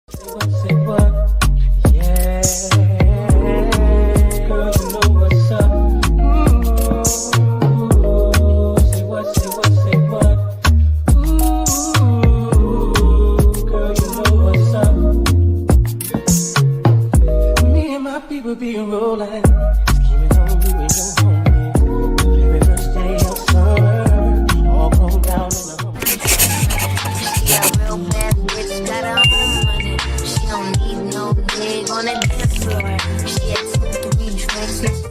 Say what? Yeah. Girl, you know what's up. Ooh, say what, say what, say what? Ooh, girl, you know what's up. Me and my people be rolling, scheming on you and your homie. Very first day of summer, all grown down in the home. She a real bad bitch, got her own money. She don't need no nigga on the dance floor. She had 2, 3 drinks.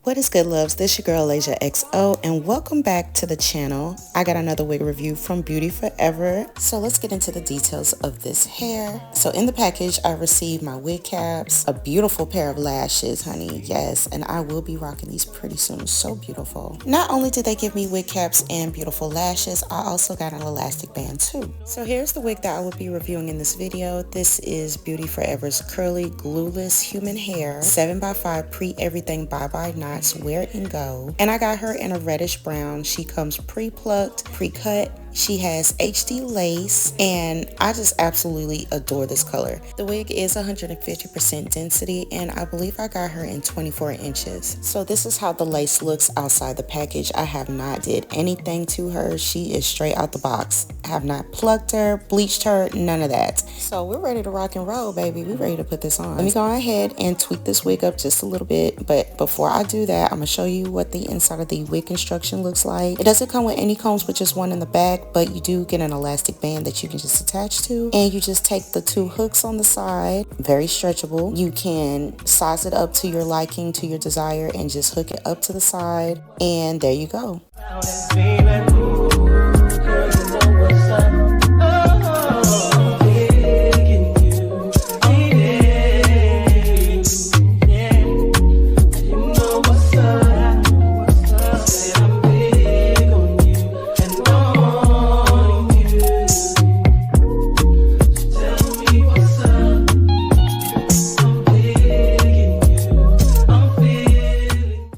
What is good, loves? This your girl Alashia XO, and welcome back to the channel. I got another wig review from Beauty Forever. So let's get into the details of this hair. So in the package, I received my wig caps, a beautiful pair of lashes, honey. Yes, and I will be rocking these pretty soon. So beautiful. Not only did they give me wig caps and beautiful lashes, I also got an elastic band too. So here's the wig that I will be reviewing in this video. This is Beauty Forever's curly, glueless human hair, 7x5 pre-everything ByeBye knots, wear and go. And I got her in a reddish brown. She comes pre-plucked, pre-cut. She has HD lace, and I just absolutely adore this color. The wig is 150% density, and I believe I got her in 24 inches. So this is how the lace looks outside the package. I have not did anything to her. She is straight out the box. I have not plucked her, bleached her, none of that. So we're ready to rock and roll, baby. We're ready to put this on. Let me go ahead and tweak this wig up just a little bit, but before I do that, I'm gonna show you what the inside of the wig construction looks like. It doesn't come with any combs, but just one in the back, but you do get an elastic band that you can just attach to, and you just take the 2 hooks on the side, very stretchable. You can size it up to your liking, to your desire, and just hook it up to the side, and there you go.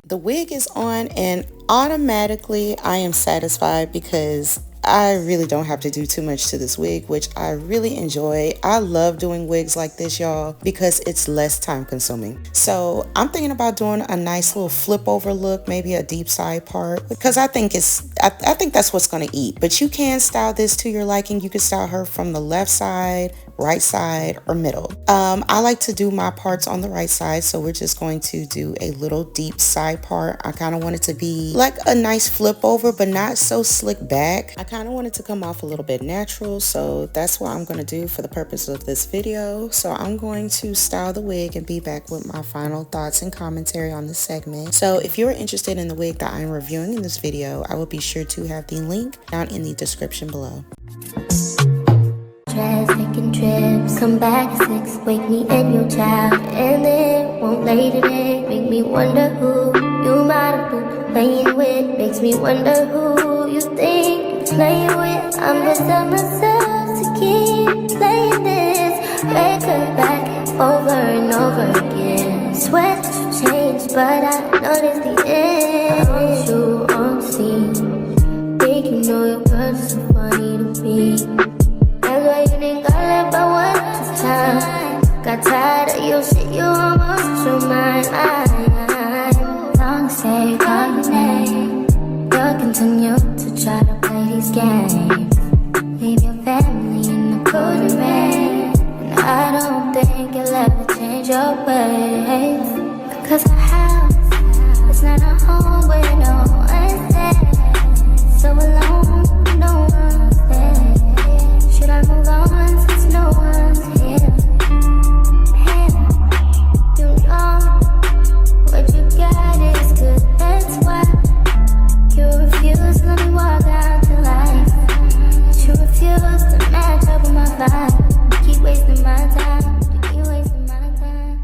The wig is on, and automatically I am satisfied because I really don't have to do too much to this wig, which I really enjoy. I love doing wigs like this, y'all, because it's less time consuming. So I'm thinking about doing a nice little flip over look, maybe a deep side part, because I think I think that's what's gonna eat. But you can style this to your liking. You can style her from the left side, right side, or middle. I like to do my parts on the right side, so we're just going to do a little deep side part. I kind of want it to be like a nice flip over, but not so slick back. I kind of want it to come off a little bit natural, so that's what I'm going to do for the purpose of this video. So I'm going to style the wig and be back with my final thoughts and commentary on this segment. So if you're interested in the wig that I'm reviewing in this video, I will be sure to have the link down in the description below. Taking trips, come back at 6, wake me and your child, and then won't lay today, make me wonder who you might have been playing with, makes me wonder who you think you're playing with. I'm just telling myself to keep playing this record back over and over again. Swear that you changed, but I noticed the end. I want you on the scene, think you know your girl is so funny to me. That's why you didn't got left by one time. Got tired of your shit, you almost your mind. Long say, call your name. You'll continue to try to play these games. Leave your family in the cold rain, and I don't think you'll ever change your ways. Cause our house is not a home where no one's there. So alone, no one's there. Should I move on since no one's here? Hey, you know what you got is good, that's why you refuse to let me walk out to life. You refuse to match up with my vibe. Keep wasting my time, you keep wasting my time.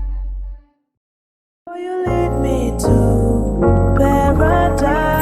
Oh, you lead me to paradise.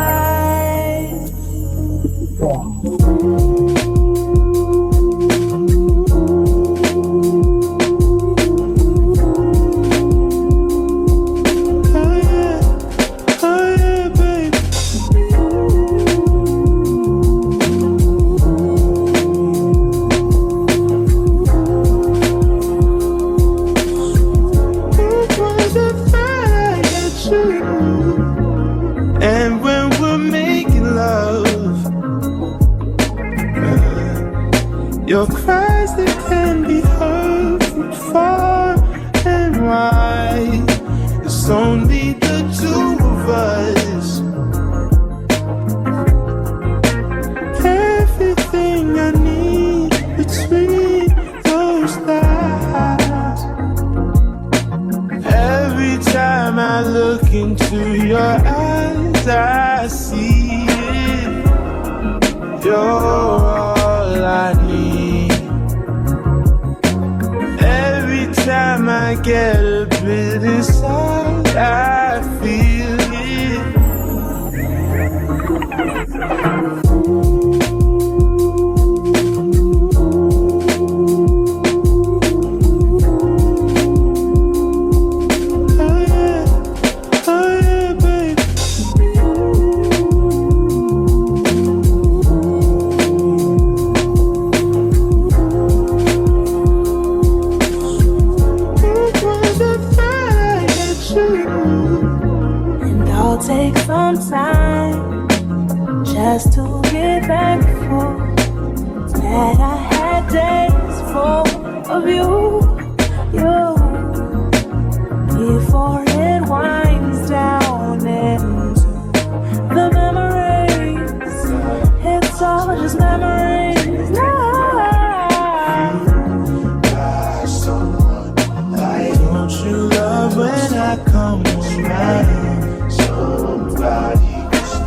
into your eyes, I see it. You're all I need. Every time I get a bit inside, I feel it. Take some time just to get thankful that I had days full of you before it winds down into the memories. It's all just memories now. Don't you love when I come around? Somebody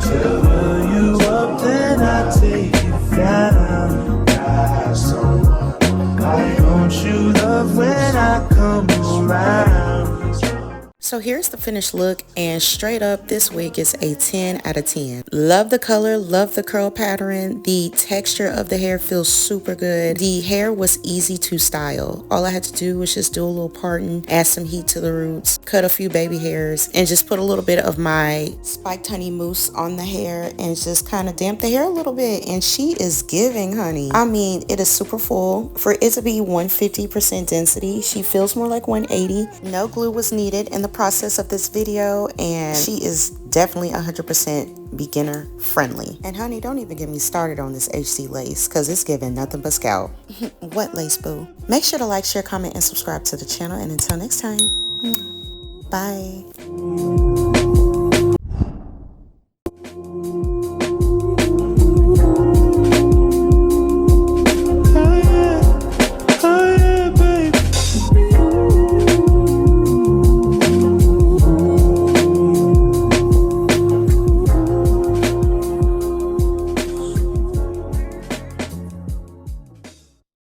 fill you up, then I take you down. Got someone. Don't you love when I come around? So here's the finished look, and straight up, this wig is a 10 out of 10. Love the color, love the curl pattern. The texture of the hair feels super good. The hair was easy to style. All I had to do was just do a little parting, add some heat to the roots, cut a few baby hairs, and just put a little bit of my spiked honey mousse on the hair and just kind of damp the hair a little bit. And she is giving, honey. I mean, it is super full. For it to be 150% density, she feels more like 180. No glue was needed in the process of this video, and she is definitely 100% beginner friendly. And honey, don't even get me started on this HC lace, because it's giving nothing but scalp. What lace, boo? Make sure to like, share, comment, and subscribe to the channel, and until next time, bye.